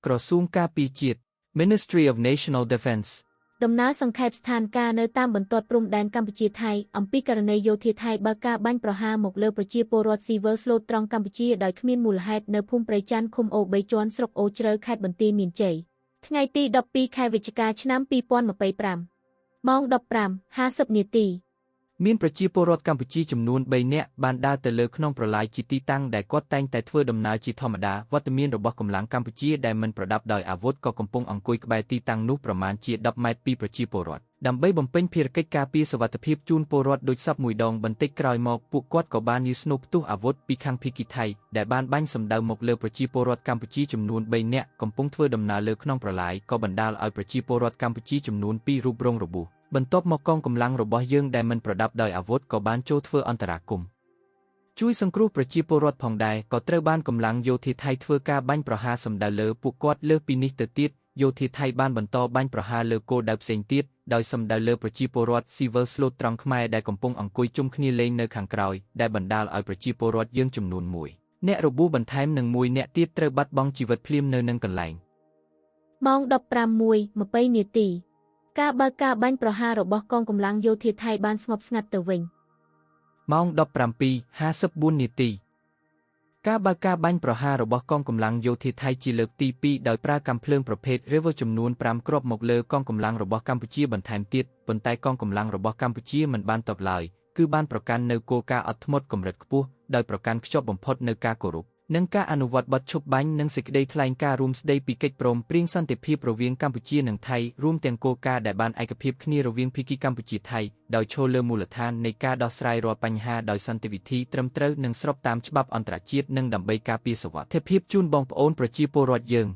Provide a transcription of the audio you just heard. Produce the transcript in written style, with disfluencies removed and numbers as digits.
ក្រសួងការពារជាតិ Ministry of National Defense ដំណើរសង្ខេបស្ថានភាពនៅតាមបន្ទាត់ព្រំដែនកម្ពុជាថៃអំពីករណីយោធាថៃបើកការបាញ់ប្រហារមកលើប្រជាពលរដ្ឋស៊ីវិលស្លូតត្រង់កម្ពុជាដោយគ្មានមូលហេតុនៅភូមិព្រៃច័ន្ទឃុំអូ3ជាន់ស្រុកអូជ្រៅខេត្តបន្ទាយមានជ័យថ្ងៃទី12ខែវិច្ឆិកាឆ្នាំ2025ម៉ោង 15:50 នាទីមានប្រជាពលរដ្ឋកម្ពុជាចំនួន3នាក់បានដើរទៅលើក្នុងប្រឡាយជាទីតាំងដែលគាត់តែងតែធ្វើដំណើរជាធម្មតាវត្តមានរបស់កម្លាំងកម្ពុជាដែលមិនប្រដាប់ដោយអាវុធក៏កំពុងអង្គុយក្បែរទីតាំងនោះប្រមាណជា10ម៉ែត្រពីប្រជាពលរដ្ឋដើម្បីបំពេញភារកិច្ចការពារសុវត្ថិភាពជូនពលរដ្ឋដូចសពមួយដងបន្តិចក្រោយមកពួកគាត់ក៏បានយឺស្នូផ្ទុះអាវុធពីខាងភៀកគីថៃដែលបានបាញ់សម្ដៅមកលើប្រជាពលរដ្ឋកម្ពុជាចំនួន3នាក់កំពុងធ្វើដំណើរលើក្នុងប្រឡាយក៏បណ្ដាលឲ្យប្រជាពលរដ្ឋកម្ពុជាចំនួន2រូបរងរបួសបន្ទាប់មកកងកម្លាំងរបស់យើងដែលមិនប្រដាប់ដោយអាវុធក៏បានចូលធ្វើអន្តរាគមន៍ជួយសង្គ្រោះប្រជាពលរដ្ឋផងដែរក៏ត្រូវបានកម្លាំងយោធាថៃធ្វើការបាញ់ប្រហារសម្ដៅលើពួកគាត់លើសពីនេះទៅទៀតយោធាថៃបានបន្តបាញ់ប្រហារលើគោលដៅផ្សេងទៀតដោយសម្ដៅលើប្រជាពលរដ្ឋស៊ីវិលស្លូតត្រង់ខ្មែរដែលកំពុងអង្គុយជុំគ្នាលេងនៅខាងក្រោយដែលបណ្ដាលឲ្យប្រជាពលរដ្ឋយើងចំនួន1អ្នករបួសបន្ថែមនិង1អ្នកទៀតត្រូវបាត់បង់ជីវិតភ្លាមនៅនឹងកន្លែងម៉ោង 15:20 នាទីការបើកការបាញ់ប្រហាររបស់កងកម្លាំងយោធាថៃបានស្ងប់ស្ងាត់ទៅវិញម៉ោង 17:54 នាទីការបើកការបាញ់ប្រហាររបស់កងកម្លាំងយោធាថៃជាលើកទី2ដោយប្រើកាំភ្លើងប្រភេទ River ចំនួន5គ្រាប់មកលើកងកម្លាំងរបស់កម្ពុជាបន្ថែមទៀតប៉ុន្តែកងកម្លាំងរបស់កម្ពុជាមិនបានតបឡើយគឺបានប្រកាន់នៅគោលការណ៍អត់ធ្មត់កម្រិតខ្ពស់ដោយប្រកាន់ខ្ជាប់បំផុតនៅការគោរពនិងការអនុវត្តបទឈប់បាញ់និងសេចក្តីថ្លែងការណ៍រួមស្តីពីកិច្ចព្រមព្រៀងសន្តិភាពរវាងកម្ពុជានិងថៃរួមទាំងគោលការណ៍ដែលបានឯកភាពគ្នារវាងភាគីកម្ពុជាថៃដោយឈលលើមូលដ្ឋាននៃការដោះស្រាយរាល់បញ្ហាដោយសន្តិវិធីត្រឹមត្រូវនិងស្របតាមច្បាប់អន្តរជាតិនិងដើម្បីការពារសុវត្ថិភាពជូនបងប្អូនប្រជាពលរដ្ឋយើង